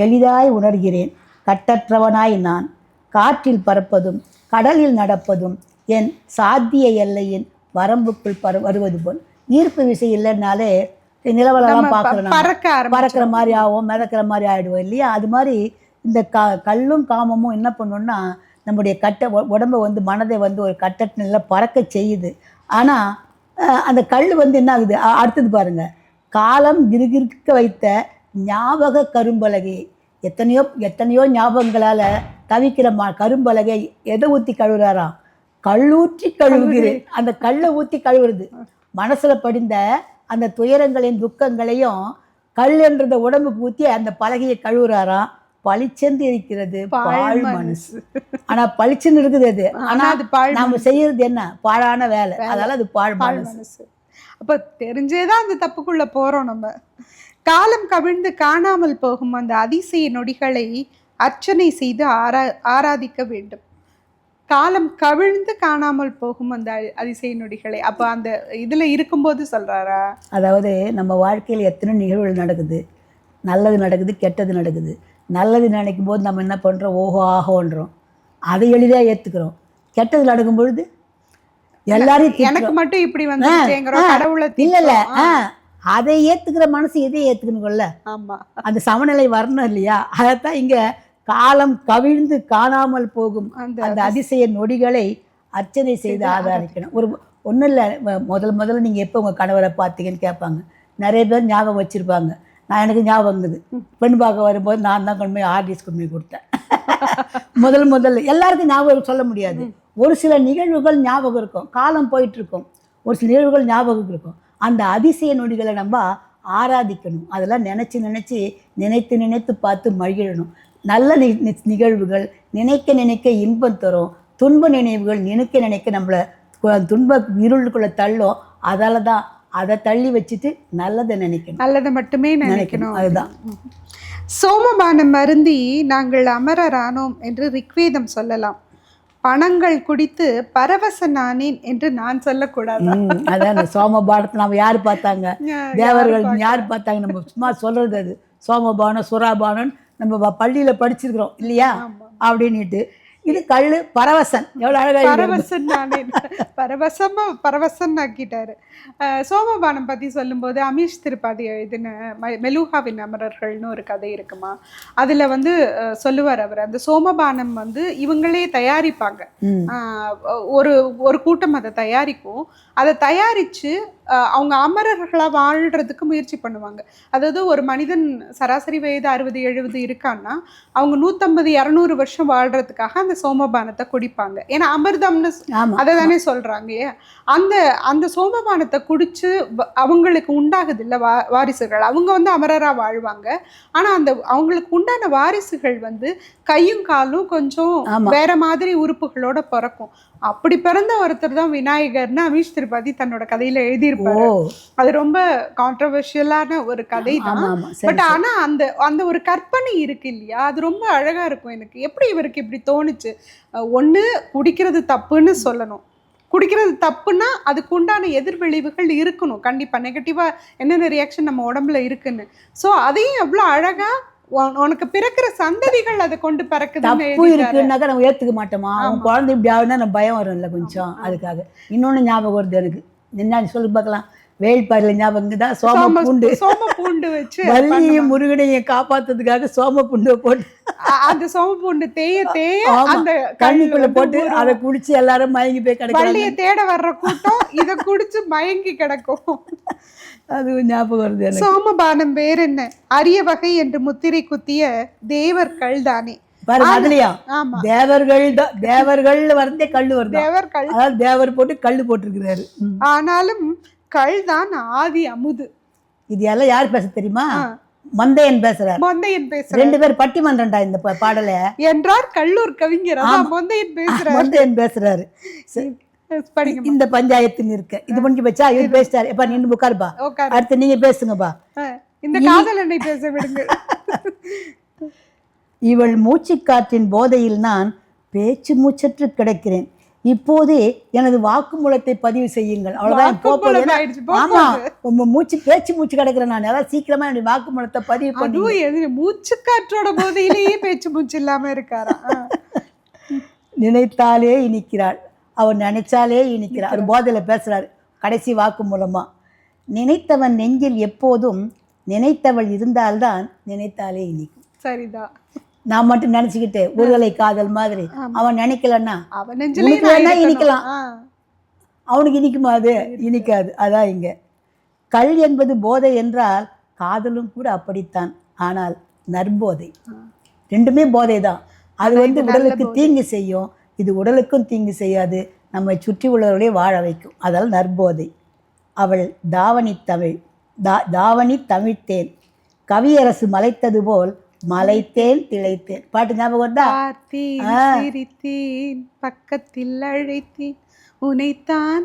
எளிதாய் உணர்கிறேன் கட்டற்றவனாய் நான், காற்றில் பறப்பதும் கடலில் நடப்பதும் என் சாத்திய எல்லையின் வரம்புக்குள் வருவது போல். ஈர்ப்பு விசை இல்லைன்னாலே நிலவலாம் பார்க்குறோம், பறக்கிற மாதிரி ஆகும், மிதக்கிற மாதிரி ஆகிடுவோம் இல்லையா. அது மாதிரி இந்த கல்லும் காமமும் என்ன பண்ணணும்னா நம்முடைய உடம்பை வந்து மனதை வந்து ஒரு கட்டட்டு நிலை பறக்க செய்யுது. ஆனால் அந்த கல் வந்து என்ன ஆகுது, அடுத்தது பாருங்க, காலம் கிருகிருக்க வைத்த ஞாபக கரும்பலகை. எத்தனையோ ஞாபகங்களால் தவிக்கிற கரும்பலகை எதை ஊற்றி கழுவுறாராம், கல்லூற்றி கழுவுகிறேன். அந்த கல்லை ஊற்றி கழுவுறது, மனசில் படிந்த அந்த துயரங்களையும் துக்கங்களையும் கல் என்றத உடம்புக்கு ஊற்றி அந்த பலகையை கழுவுறாராம். பளிச்சென்று இருக்கிறது பாழ் மனசு. ஆனா பளிச்சுன்னு இருக்குது அது, ஆனா அது நாம செய்யறது என்ன, பாழான வேலை, அதனால அது பாழ் மனசு. அப்ப தெரிஞ்சேதான் அந்த தப்புக்குள்ள போறோம் நம்ம. காலம் கவிழ்ந்து காணாமல் போகும் அந்த அதிசய நொடிகளை அர்ச்சனை செய்து ஆராதிக்க வேண்டும். காலம் கவிழ்ந்து காணாமல் போகும் அந்த அதிசய நொடிகளை அப்ப அந்த இதுல இருக்கும்போது சொல்றாரா? அதாவது நம்ம வாழ்க்கையில் எத்தனை நிகழ்வுகள் நடக்குது, நல்லது நடக்குது, கெட்டது நடக்குது. நல்லது நினைக்கும் போது நம்ம என்ன பண்றோம், ஓஹோ ஆகோன்றோம், அதை எளிதாக ஏத்துக்கிறோம். கெட்டது நடக்கும் பொழுது எல்லாரையும் எனக்கு மட்டும் இப்படி வந்து கடவுளை இல்ல அதை ஏத்துக்கிற மனசு எதை ஏத்துக்கணும்ல. ஆமா, அந்த சமநிலை வரணும் இல்லையா. அதைத்தான் இங்க காலம் கவிழ்ந்து காணாமல் போகும் அந்த அதிசய நொடிகளை அர்ச்சனை செய்து ஆராதிக்கணும். ஒன்றும் இல்லை, முதல்ல நீங்கள் எப்போ உங்கள் கணவரை பார்த்தீங்கன்னு கேட்பாங்க. நிறைய பேர் ஞாபகம் வச்சுருப்பாங்க. எனக்கு ஞாபகம் இருந்தது, பெண் பார்க்க வரும்போது நான் தான் கொண்டு போய் ஆர்டிஸ் கொண்டு போய் கொடுத்தேன். முதல்ல எல்லாருக்கும் ஞாபகம் சொல்ல முடியாது. ஒரு சில நிகழ்வுகள் ஞாபகம் இருக்கும், காலம் போயிட்டுருக்கும், ஒரு சில நிகழ்வுகள் ஞாபகம் இருக்கும். அந்த அதிசய நொடிகளை நம்ம ஆராதிக்கணும். அதெல்லாம் நினைத்து பார்த்து மகிழணும். நல்ல நிகழ்வுகள் நினைக்க இன்பம் தரும், துன்ப நினைவுகள் நினைக்க நம்மளை துன்ப இருளுக்குள்ள தள்ளும். அதால தான் அதை தள்ளி வச்சுட்டு நல்லதை நினைக்கணும், நல்லதை மட்டுமே நினைக்கணும். அதுதான். சோமபானம் அருந்தி நாங்கள் அமரரானோம் என்று ரிக்வேதம் சொல்லலாம். பணங்கள் குடித்து பரவச நானேன் என்று நான் சொல்லக்கூடாது. அதான் சோமபானத்தை நம்ம யாரு பார்த்தாங்க, தேவர்கள் யாரு பார்த்தாங்க, நம்ம சும்மா சொல்றது அது. சோமபானம் சுறாபானம் நம்ம பள்ளியில் படிச்சிருக்கிறோம் இல்லையா அப்படின்ட்டு. இது கள்ளு பரவசன். எவ்வளவு அழகா இருக்கு. பரவசன் நானே பரவசன் ஆக்கிட்டாரு. சோமபானம் பத்தி சொல்லும்போது அமீஷ் திரிபாதி எழுதின மெலூஹாவின் அமரர்கள்னு ஒரு கதை இருக்குமா, அதுல வந்து சொல்லுவார் அவர், அந்த சோமபானம் வந்து இவங்களே தயாரிப்பாங்க. ஒரு ஒரு கூட்டம் அதை தயாரிக்கும். அதை தயாரிச்சு அவங்க அமரர்களா வாழ்றதுக்கு முயற்சி பண்ணுவாங்க. அதாவது ஒரு மனிதன் சராசரி வயது 60-70 இருக்கான்னா அவங்க 150-200 வருஷம் வாழ்றதுக்காக அந்த சோமபானத்தை குடிப்பாங்க. ஏன்னா அமிர்தம்னு அதை தானே சொல்றாங்க. அந்த அந்த சோமபானத்தை குடிச்சு அவங்களுக்கு உண்டாகுது இல்ல வாரிசுகள், அவங்க வந்து அமரரா வாழ்வாங்க. ஆனா அந்த அவங்களுக்கு உண்டான வாரிசுகள் வந்து கையும் காலும் கொஞ்சம் வேற மாதிரி உறுப்புகளோட பிறக்கும். அப்படி பிறந்த ஒருத்தர் தான் விநாயகர்னு அமீஷ் திரிபாதி தன்னோட கதையில எழுதியிருப்பாரு. அது ரொம்ப கான்ட்ரவர்ஷியலான ஒரு கதை தான். பட் ஆனா அந்த அந்த ஒரு கற்பனை இருக்கு இல்லையா, அது ரொம்ப அழகா இருக்கும். எனக்கு எப்படி இவருக்கு இப்படி தோணுச்சு, ஒண்ணு குடிக்கிறது தப்புன்னு சொல்லணும், குடிக்கிறது தப்புன்னா அதுக்கு உண்டான எதிர்விளைவுகள் இருக்கணும் கண்டிப்பா, நெகட்டிவா என்னென்ன ரியாக்ஷன் நம்ம உடம்புல இருக்குன்னு. ஸோ அதையும் எவ்வளவு அழகா உனக்கு பிறக்கிற சந்ததிகள் அதை கொண்டு பிறக்குதுன்னு இருக்குன்னாக்கா நம்ம ஏத்துக்க மாட்டோமா. அவன் குழந்தை இப்படி ஆகுதுன்னா நம்ம பயம் வரும்ல கொஞ்சம். அதுக்காக இன்னொன்னு ஞாபகம் வருது எனக்கு, என்ன சொல்லி பார்க்கலாம், வேள்பாரில ஞாபகம் தான், சோம பூண்டு வச்சு வள்ளியும் முருகனையும் காப்பாத்துறதுக்காக சோம பூண்டை போட்டு அந்த சோம பூண்டு தேய அந்த கண்ணுக்குள்ள போட்டு அதை குடிச்சு எல்லாரும் மயங்கி போய் கிடக்கும். வள்ளியை தேட வர்ற கூட்டம் இதை குடிச்சு மயங்கி கிடக்கும். அது ஞாபகம் வருது. சோமபானம் வேற என்ன, அரிய வகை என்று முத்திரை குத்திய தேவர்கள் தானே. அதுலயா தேவர்கள் வரதே கல்லு வருது, தேவர்கள் அதாவது தேவர் போட்டு கல்லு போட்டிருக்கிறாரு. ஆனாலும் கல் தான் ஆதி அமுது. இது எல்லாம் யார் பேச தெரியுமா, மந்தையன் பேசுறாரு. மந்தையன் பேசுறாரு. 2 பேர் பட்டிமன்றம்டா இந்த பாடல என்றார் கல்லூர் கவிஞர். மந்தையன் பேசுறாரு. மந்தையன் பேசுறாரு. இந்த பஞ்சாயத்து இருக்க இது முடிஞ்சு வச்சா இவர் பேசிட்டாரு. எப்ப நின்று உட்காருப்பா, அடுத்து நீங்க பேசுங்கப்பா, இந்த காதல் என்னை பேச விடுங்க. இவள் மூச்சு காற்றின் போதையில் நான் பேச்சு மூச்சற்று கிடக்கிறேன், இப்போதே எனது வாக்குமூலத்தை பதிவு செய்யுங்கள். அவ்வளவுதான். ஆமா, உங்க பேச்சு மூச்சு கிடக்குறேன் நான், அதாவது சீக்கிரமா என்னுடைய வாக்குமூலத்தை பதிவு பண்ணி. மூச்சு காற்றோட போதையிலேயே பேச்சு மூச்சு இல்லாம இருக்காரா. நினைத்தாலே இனிக்கிறாள், அவர் நினைச்சாலே இனிக்கிறார். அவர் போதையில பேசுறாரு கடைசி வாக்கு மூலமா. நினைத்தவன் நெஞ்சில் எப்போதும் நினைத்தவள் இருந்தால்தான் நினைத்தாலே இனிக்கும். சரிதான். நான் மட்டும் நினைச்சுக்கிட்டு ஒருதலை காதல் மாதிரி அவன் நினைக்கலன்னா அவன் நெஞ்சில இனிக்கலாம், அவனுக்கு இனிக்குமா? அது இனிக்காது. அதான் இங்க கல் என்பது போதை என்றால் காதலும் கூட அப்படித்தான். ஆனால் நற்போதை, ரெண்டுமே போதை தான். அது வந்து உடலுக்கு தீங்கு செய்யும், இது உடலுக்கும் தீங்கு செய்யாது, நம்மை சுற்றி உள்ளவர்களே வாழ வைக்கும். அதால் நற்போதை. அவள் தாவணி தமிழ்த்தேன், கவியரசு மலைத்தது போல் மலைத்தேன் திளைத்தேன். பாட்டு ஞாபகம் தான். பக்கத்தில் அழைத்தேன் உனைத்தான்,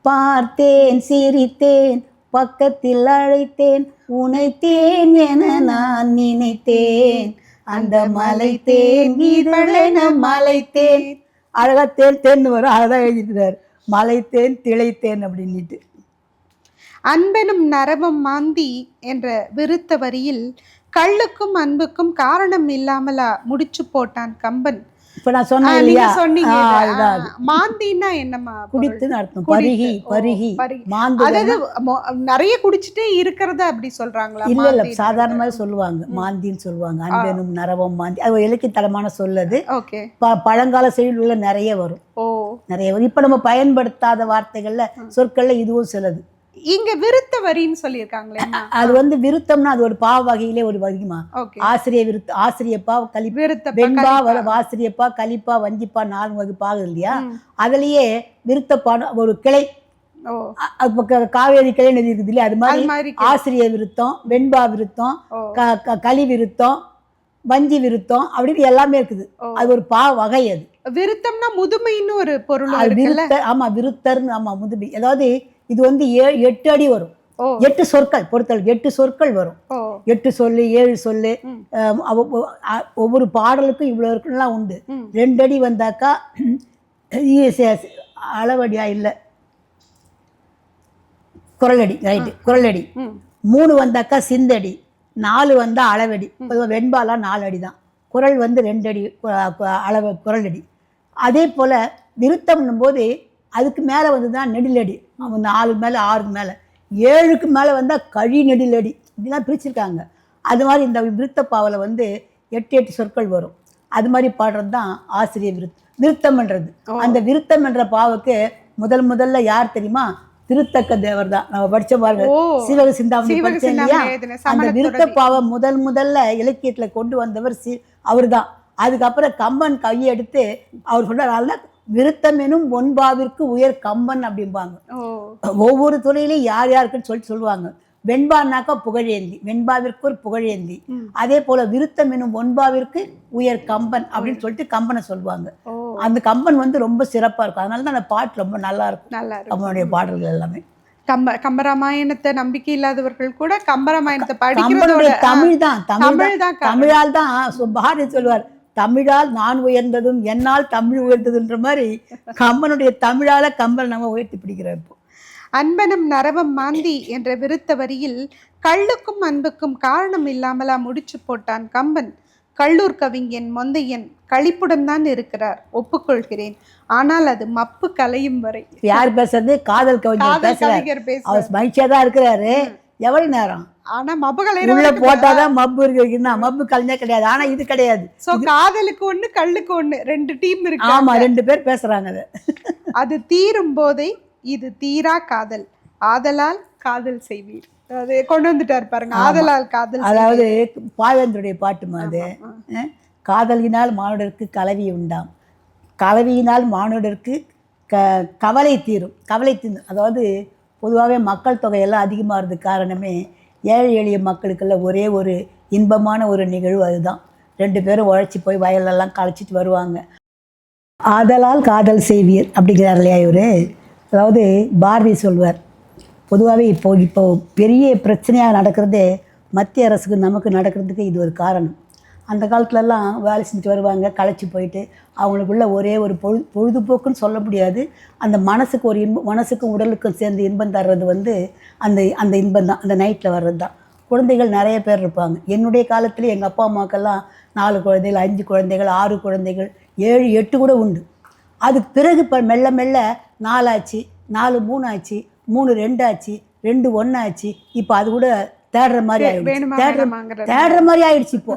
பார்த்தேன் சிரித்தேன் பக்கத்தில் அழைத்தேன் உனைத்தேன் என நான் நினைத்தேன், அந்த மலைத்தேன் இதழென மலைத்தேன். அழகா தேன் வரும், அழகா எழுதிட்டார், மலைத்தேன் திளைத்தேன் அப்படின்ட்டு. அன்பெனும் நரவம் மாந்தி என்ற விருத்த வரியில் கள்ளுக்கும் அன்புக்கும் காரணம் இல்லாமலா முடிச்சு போட்டான் கம்பன். இப்ப நான் சொன்னீங்க மாந்தின்னா என்னமா, குடித்துன்னு அர்த்தம். பருகி பருகி மாந்து, அதாவது நிறைய குடிச்சிட்டே இருக்கிறத அப்படி சொல்றாங்களா? இல்ல இல்ல, சாதாரணமாக சொல்லுவாங்க, மாந்தின்னு சொல்லுவாங்க. அன்பெனும் நரவம் மாந்தி, அது இலக்கியத்தலமான சொல்லது. பழங்கால செய்யுள்ள நிறைய வரும், நிறைய வரும். இப்ப நம்ம பயன்படுத்தாத வார்த்தைகள்ல சொற்கள்ல இதுவும் சிலது. இங்க விருத்த வரின்னு சொல்லியிருக்காங்களே, அது வந்து விருத்தம்னா அது ஒரு பாவ வகையிலே ஒரு வரிமா. ஆசிரிய விருத்த, ஆசிரியப்பா கலிப்பா, வெண்பா ஆசிரியப்பா கலிப்பா வஞ்சிப்பா 4 வகுப்பாக இல்லையா, அதுலயே விருத்தப்பான ஒரு கிளை, காவேரி கிளை நதி இருக்குது இல்லையா, அது மாதிரி ஆசிரிய விருத்தம், வெண்பா விருத்தம், களி விருத்தம், வஞ்சி விருத்தம் அப்படின்னு எல்லாமே இருக்குது. அது ஒரு பாவ வகை. அது விருத்தம்னா முதுமைன்னு ஒரு பொருள். ஆமா, விருத்தர்னு. ஆமா, முதுமை. அதாவது இது வந்து 8 அடி வரும், 8 சொற்கள் பொறுத்தல், 8 சொற்கள் வரும். 8 சொல்லு 7 சொல்லு, ஒவ்வொரு பாடலுக்கும் இவ்வளவு இருக்குலாம் உண்டு. 2 அடி வந்தாக்கா அளவடியா இல்லை, குரலடி, ரைட்டு, குரலடி. 3 வந்தாக்கா சிந்தடி, 4 வந்தா அளவடி. வெண்பாலாம் 4 அடி தான். குரல் வந்து 2 அடி அளவு குரல் அடி. அதே போல் விருத்தம்னும் போது அதுக்கு மேலே வந்து தான் நெடிலடி, 4 மேலே 6க்கு மேலே 7க்கு மேலே வந்தால் கழி நெடிலடி, இப்படிலாம் பிரிச்சிருக்காங்க. அது மாதிரி இந்த விருத்தப்பாவில் வந்து 8 சொற்கள் வரும். அது மாதிரி பாடுறது தான் ஆசிரியர் விருத்தம்ன்றது. அந்த விருத்தம் என்ற பாவுக்கு முதல்ல யார் தெரியுமா? திருத்தக்க தேவர் தான். நம்ம படிச்ச பாருங்க, சீவக சிந்தாமணி படிச்சோம் இல்லையா? அந்த விருத்த பாவை முதல்ல இலக்கியத்தில் கொண்டு வந்தவர் அவர் தான். அதுக்கப்புறம் கம்பன் கையை எடுத்து அவர் சொல்றாரு, விருத்தம் எனும் ஒன்பாவிற்கு உயர் கம்பன் அப்படிம்பாங்க. ஒவ்வொரு துறையிலையும் யார் யாருக்குன்னு சொல்லுவாங்க. வெண்பான்னாக்கா புகழேந்தி, வெண்பாவிற்கு ஒரு புகழேந்தி. அதே போல விருத்தம் எனும் ஒன்பாவிற்கு உயர் கம்பன் அப்படின்னு சொல்லிட்டு கம்பனை சொல்லுவாங்க. அந்த கம்பன் வந்து ரொம்ப சிறப்பா இருக்கும். அதனால தான் அந்த பாட்டு ரொம்ப நல்லா இருக்கும். அவனுடைய பாடல்கள் எல்லாமே. கம்பராமாயணத்தை நம்பிக்கை இல்லாதவர்கள் கூட கம்பராமாயணத்தை படிக்கிறதோட தமிழால் தான் பாரதி சொல்லுவார், தமிழால் நான் உயர்ந்ததும் என்னால் தமிழ் உயர்ந்ததுன்ற மாதிரி கம்பனுடைய தமிழால கம்பன் நம்ம உயர்த்தி பிடிக்கிறோம். இப்போ அன்பனும் நரவம் மாந்தி என்ற விருத்த வரியில் கள்ளுக்கும் அன்புக்கும் காரணம் இல்லாமலா முடிச்சு போட்டான் கம்பன். கள்ளூர் கவிஞன் மொந்தையன் களிப்புடன் தான் இருக்கிறார், ஒப்புக்கொள்கிறேன். ஆனால் அது மப்பு கலையும் வரை. யார் பேசுறது? காதல் கவிஞர் பேசுறாரு. மகிழ்ச்சியா தான் இருக்கிறாரு. எவ்வளவு நேரம் ஆனா மப்பு கலை உள்ள போட்டாதான் மப்பு இருக்குன்னா மப்பு கலைஞா கிடையாது. ஆனா இது கிடையாது. சோ காதலுக்கு ஒண்ணு கள்ளுக்கு ஒண்ணு, 2 டீம் இருக்கு. ஆமா, 2 பேர் பேசுறாங்க. அது தீரும் போதை, இது தீரா காதல், ஆதலால் காதல் செய்வீர். அது கொண்டு வந்துட்டாரு பாருங்க, ஆதலால் காதல். அதாவது பாவேந்தருடைய பாட்டு மாதிரி, காதலினால் மானுடருக்கு கலவி உண்டாம், கலவியினால் மானுடருக்கு கவலை தீரும். அதாவது பொதுவாகவே மக்கள் தொகையெல்லாம் அதிகமாக இருந்தது காரணமே ஏழை எளிய மக்களுக்கெல்லாம் ஒரே ஒரு இன்பமான ஒரு நிகழ்வு அதுதான். 2 பேரும் உழைச்சி போய் வயலெல்லாம் களைச்சிட்டு வருவாங்க. ஆதலால் காதல் செய்வீர் அப்படிங்கிறார் இல்லையா இவர். அதாவது பாரதி சொல்வார், பொதுவாகவே இப்போ பெரிய பிரச்சனையாக நடக்கிறதே மத்திய அரசுக்கு நமக்கு நடக்கிறதுக்கு இது ஒரு காரணம். அந்த காலத்துலலாம் வேலை செஞ்சுட்டு வருவாங்க, களைச்சி போயிட்டு அவங்களுக்குள்ள ஒரே ஒரு பொழுதுபோக்குன்னு சொல்ல முடியாது. அந்த மனசுக்கு ஒரு மனசுக்கும் உடலுக்கும் சேர்ந்து இன்பம் தர்றது வந்து அந்த இன்பம் தான், அந்த நைட்டில் வர்றது தான். குழந்தைகள் நிறைய பேர் இருப்பாங்க. என்னுடைய காலத்தில் எங்கள் அப்பா அம்மாக்கெல்லாம் 4 குழந்தைகள், 5 குழந்தைகள், 6 குழந்தைகள், 7, 8 கூட உண்டு. அதுக்கு பிறகு இப்போ மெல்ல மெல்ல 4 ஆச்சு, 4 3 ஆச்சு, 3 2 ஆச்சு, 2 1 ஆச்சு. இப்போ அது கூட தேடுற மாதிரி ஆயிடுச்சு இப்போ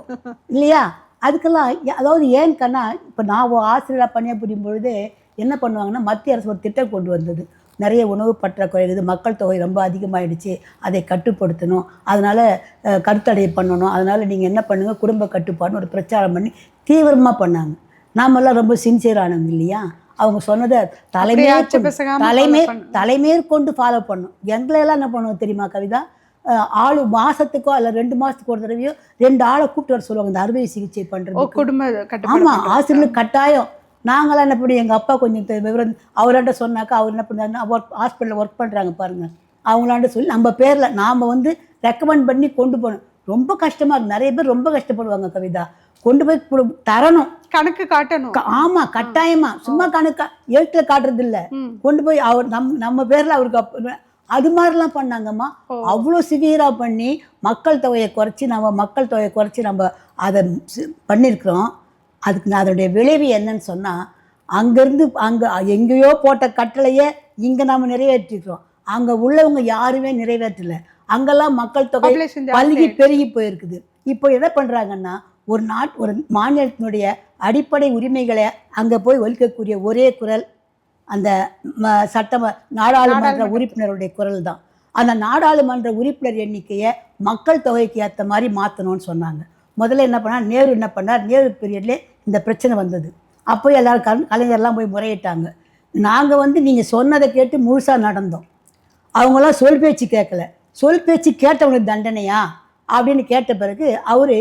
இல்லையா? அதுக்கெல்லாம் அதாவது ஏன் கண்ணா, இப்போ நான் ஆசிரியராக பணியாற்றும் பொழுது என்ன பண்ணுவாங்கன்னா, மத்திய அரசு ஒரு திட்டம் கொண்டு வந்தது. நிறைய உணவு பற்றாக்குறை இருக்குது, மக்கள் தொகை ரொம்ப அதிகமாகிடுச்சு, அதை கட்டுப்படுத்தணும், அதனால் கருத்தடை பண்ணணும், அதனால் நீங்கள் என்ன பண்ணுங்கள், குடும்ப கட்டுப்பாடுன்னு ஒரு பிரச்சாரம் பண்ணி தீவிரமாக பண்ணாங்க. நாமெல்லாம் ரொம்ப சின்சியரானவங்க இல்லையா? அவங்க சொன்னதை தலைமேற்கொண்டு ஃபாலோ பண்ணோம். எங்களையெல்லாம் என்ன பண்ணுவோம் தெரியுமா கவிதா? மாதத்துக்கோ இல்லை 2 மாதத்துக்கு ஒரு தடவையோ 2 ஆளை கூப்பிட்டு வர சொல்லுவாங்க இந்த அறுவை சிகிச்சை பண்ணுறது. ஆமாம், ஆசிரியர்களுக்கு கட்டாயம். நாங்களாம் என்ன பண்ணி, எங்கள் அப்பா கொஞ்சம் விவரம் அவர்கிட்ட சொன்னாக்கா அவர் என்ன பண்ணாருன்னா, ஹாஸ்பிட்டலில் ஒர்க் பண்ணுறாங்க பாருங்கள், அவங்களாண்ட சொல்லி நம்ம பேரில் நாம் வந்து ரெக்கமெண்ட் பண்ணி கொண்டு போகணும். ரொம்ப கஷ்டமாக இருக்குது. நிறைய பேர் ரொம்ப கஷ்டப்படுவாங்க கவிதா. கொண்டு போய் தரணும், கணக்கு காட்டணும். ஆமாம், கட்டாயமாக. சும்மா கணக்கு எழுத்துல காட்டுறது இல்லை, கொண்டு போய் அவர் நம்ம பேரில் அவருக்கு அது மாதிரிலாம் பண்ணாங்கம்மா. அவ்வளோ சிவியராக பண்ணி மக்கள் தொகையை குறைச்சி நம்ம அதை பண்ணியிருக்கிறோம். அதுக்கு அதனுடைய விளைவு என்னன்னு சொன்னால், அங்கேருந்து அங்கே எங்கேயோ போட்ட கட்டளையே இங்கே நம்ம நிறைவேற்றிக்கிறோம். அங்கே உள்ளவங்க யாருமே நிறைவேற்றலை. அங்கெல்லாம் மக்கள் தொகை பல்கி பெருகி போயிருக்குது. இப்போ என்ன பண்ணுறாங்கன்னா, ஒரு மாநிலத்தினுடைய அடிப்படை உரிமைகளை அங்கே போய் ஒலிக்கக்கூடிய ஒரே குரல் அந்த நாடாளுமன்ற உறுப்பினருடைய குரல் தான். அந்த நாடாளுமன்ற உறுப்பினர் எண்ணிக்கையை மக்கள் தொகைக்கு ஏற்ற மாதிரி மாற்றணும்னு சொன்னாங்க. முதல்ல என்ன பண்ணார், நேரு பீரியட்லேயே இந்த பிரச்சனை வந்தது. அப்போ எல்லோரும் கலைஞர்லாம் போய் முறையிட்டாங்க. நாங்கள் வந்து நீங்கள் சொன்னதை கேட்டு முழுசாக நடந்தோம். அவங்களாம் சொல் பேச்சு கேட்கல. சொல் பேச்சு கேட்டவங்களுக்கு தண்டனையா அப்படின்னு கேட்ட பிறகு அவர்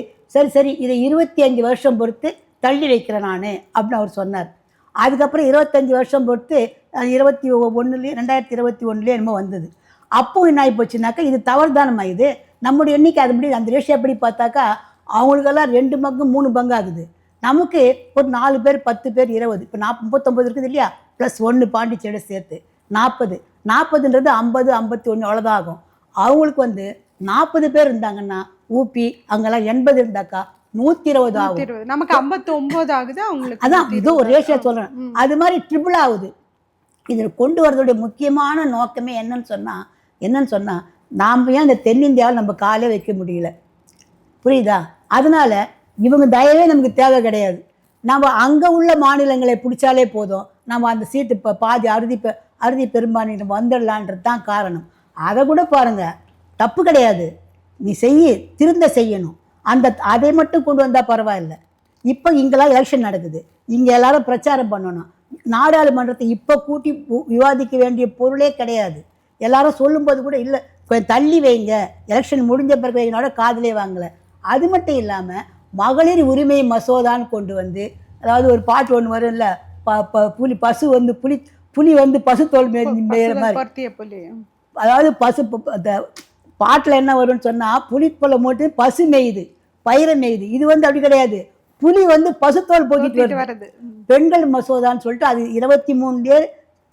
சரி இதை 25 வருஷம் பொறுத்து தள்ளி வைக்கிறேன் நான் அப்படின்னு அவர் சொன்னார். அதுக்கப்புறம் 25 வருஷம் பொறுத்து 2021 என்னமோ வந்தது. அப்போ என்ன ஆகி போச்சுனாக்கா, இது தவறுதானம்மா, இது நம்முடைய எண்ணிக்கை அது முடி அந்த ரேஷியோ எப்படி பார்த்தாக்கா அவங்களுக்கெல்லாம் 2 பங்கு 3 பங்கு ஆகுது. நமக்கு ஒரு 4 பேர் 10 பேர் 20, இப்போ 39 இருக்குது இல்லையா, +1 பாண்டிச்சேரி சேர்த்து 40ன்றது 50 51 அவ்வளோதான் ஆகும். அவங்களுக்கு வந்து 40 பேர் இருந்தாங்கன்னா ஊபி அங்கெல்லாம் 80 இருந்தாக்கா 120 ஆகும். 120. நமக்கு 59 ஆகுது, அவங்களுக்கு அதான் இது ஒரு ரேஷியோ சொல்றேன். அது மாதிரி ட்ரிபிள் ஆகுது. இதில் கொண்டு வரதுடைய முக்கியமான நோக்கமே என்னன்னு சொன்னா நாம் ஏன் இந்த தென்னிந்தியாவில் நம்ம காலே வைக்க முடியல, புரியுதா? அதனால இவங்க தயவே நமக்கு தேவை கிடையாது. நம்ம அங்கே உள்ள மாநிலங்களை பிடிச்சாலே போதும், நம்ம அந்த சீட்டு இப்போ பாதி அறுதி பெரும்பான்மை வந்துடலான்றது தான் காரணம். அதை கூட பாருங்க, தப்பு கிடையாது, நீ திருந்த செய்யணும். அதை மட்டும் கொண்டு வந்தால் பரவாயில்ல. இப்போ இங்கெல்லாம் எலெக்ஷன் நடக்குது, இங்கே எல்லாரும் பிரச்சாரம் பண்ணணும். நாடாளுமன்றத்தை இப்போ கூட்டி விவாதிக்க வேண்டிய பொருளே கிடையாது. எல்லாரும் சொல்லும்போது கூட இல்லை கொஞ்சம் தள்ளி வைங்க, எலெக்ஷன் முடிஞ்ச பிறகு வைங்கனோட காதலே வாங்கலை. அது மட்டும் இல்லாமல் மகளிர் உரிமை மசோதான்னு கொண்டு வந்து, அதாவது ஒரு பாட்டு ஒன்று வரும் இல்லை, புலி வந்து பசு தோல் மேயிற மாதிரி, அதாவது பாட்டில் என்ன வரும்னு சொன்னால் புலிப்பொலை மூட்டு பசு மேயுது, பயிரை மேயுது. இது வந்து அப்படி கிடையாது, புலி வந்து பசுத்தோல் போக்கிட்டு வருது. பெண்கள் மசோதான்னு சொல்லிட்டு அது 23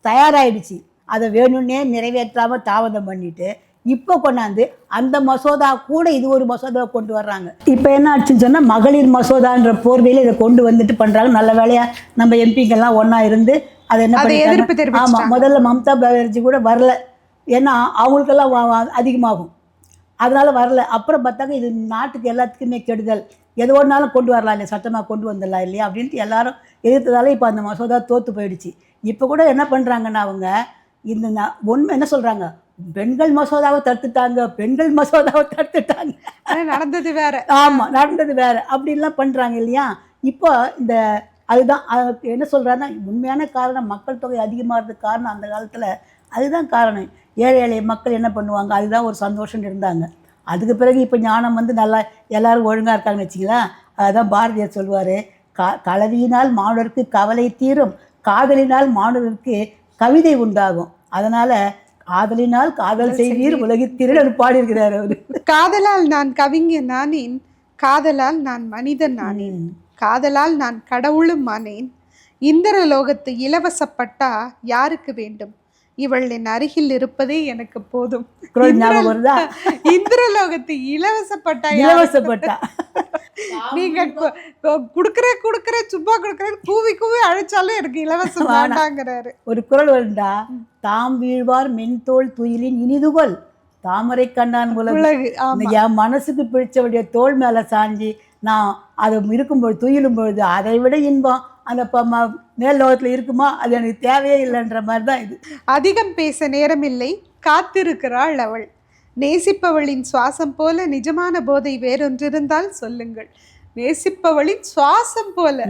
தயாராகிடுச்சு. அதை வேணும்னே நிறைவேற்றாமல் தாமதம் பண்ணிட்டு இப்போ கொண்டாந்து அந்த மசோதா கூட இது ஒரு மசோதாவை கொண்டு வர்றாங்க. இப்போ என்ன ஆச்சுன்னு சொன்னால் மகளிர் மசோதான்ற போர்வையில் இதை கொண்டு வந்துட்டு பண்ணுறாங்க. நல்ல வேலையாக நம்ம எம்பிக்கெல்லாம் ஒன்றா இருந்து அதை என்ன பண்ணிட்டாங்க. ஆமாம், முதல்ல மம்தா பானர்ஜி கூட வரல, ஏன்னா அவங்களுக்கெல்லாம் அதிகமாகும், அதனால் வரல. அப்புறம் பார்த்தாங்க இது நாட்டுக்கு எல்லாத்துக்குமே கெடுதல், எது ஒன்றாலும் கொண்டு வரலாம் இல்லையா, சட்டமாக கொண்டு வந்துடலாம் இல்லையா அப்படின்ட்டு எல்லாரும் எதிர்த்ததால இப்போ அந்த மசோதா தோற்று போயிடுச்சு. இப்போ கூட என்ன பண்ணுறாங்கன்னா அவங்க இந்த ஒன்று என்ன சொல்கிறாங்க, பெண்கள் மசோதாவை தடுத்துட்டாங்க, நடந்தது வேற. ஆமாம், நடந்தது வேற அப்படின்லாம் பண்ணுறாங்க இல்லையா. இப்போ இந்த அதுதான் என்ன சொல்கிறாங்கன்னா உண்மையான காரணம் மக்கள் தொகை அதிகமாகிறதுக்கு காரணம் அந்த காலத்தில் அதுதான் காரணம். ஏழை எளிய மக்கள் என்ன பண்ணுவாங்க, அதுதான் ஒரு சந்தோஷம் இருந்தாங்க. அதுக்கு பிறகு இப்போ ஞானம் வந்து நல்லா எல்லோரும் ஒழுங்காக இருக்காங்கன்னு வச்சிங்களேன். அதுதான் பாரதியார் சொல்லுவார், கலவியினால் மாணவருக்கு கவலை தீரும், காதலினால் மாணவருக்கு கவிதை உண்டாகும், அதனால் காதலினால் காதல் செய்வீர் உலகித்திரு பாடியிருக்கிறார் அவர். காதலால் நான் கவிஞன் நானேன், காதலால் நான் மனிதன் நானேன், காதலால் நான் கடவுளும் ஆனேன், இந்திரலோகத்து இலவசப்பட்டா யாருக்கு வேண்டும், இவள் என் அருகில் இருப்பதே எனக்கு போதும். இந்திரலோகத்து இலவசப்பட்டா நீங்க குடுக்கற சும்மா குடுக்கறேன்னு கூவி அழைச்சாலும் எனக்கு இலவசம் வேண்டாங்கிறாரு. ஒரு குரல் வருண்டா, தாம் வீழ்வார் மென்தோல் துயிலின் இனிதுகொல் தாமரை கண்டான் உலகு. என் மனசுக்கு பிடிச்சவடைய தோல் மேல சாஞ்சி நான் அதை இருக்கும்பொழுது துயிலும் பொழுது அதை விட இன்பம் அந்த மேல் லோகத்தில் இருக்குமா, அது எனக்கு தேவையே இல்லைன்ற மாதிரி தான் இது. அதிகம் பேச நேரமில்லை, காத்திருக்கிறாள் அவள், நேசிப்பவளின் சுவாசம் போல நிஜமான போதை வேறொன்றிருந்தால் சொல்லுங்கள். நேசிப்பவளின் சுவாசம் போல,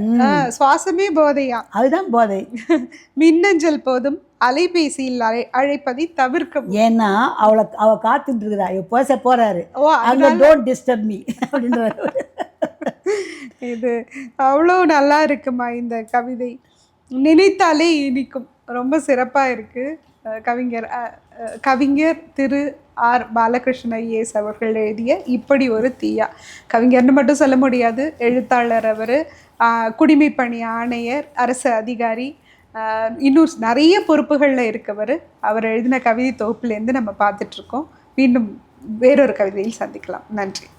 சுவாசமே போதையா, அதுதான் போதை. மின்னஞ்சல் போதும், அலைபேசியில் அழைப்பதை தவிர்க்க. ஏன்னா அவ காத்துட்டு இருக்கிறா, பேச போறாரு, டோன்ட் டிஸ்டர்ப் மீ அப்படின்ற. இது அவ்வளோ நல்லா இருக்குமா இந்த கவிதை, நினைத்தாலே இனிக்கும், ரொம்ப சிறப்பாக இருக்குது. கவிஞர் திரு ஆர். பாலகிருஷ்ண ஐஏஎஸ் அவர்கள் எழுதிய இப்படி ஒரு தீயா. கவிஞர்னு மட்டும் சொல்ல முடியாது, எழுத்தாளர் அவர், குடிமைப்பணி ஆணையர், அரசு அதிகாரி, இன்னும் நிறைய பொறுப்புகளில் இருக்கவர். அவர் எழுதின கவிதை தொகுப்புலேருந்து நம்ம பார்த்துட்ருக்கோம். மீண்டும் வேறொரு கவிதையில் சந்திக்கலாம். நன்றி.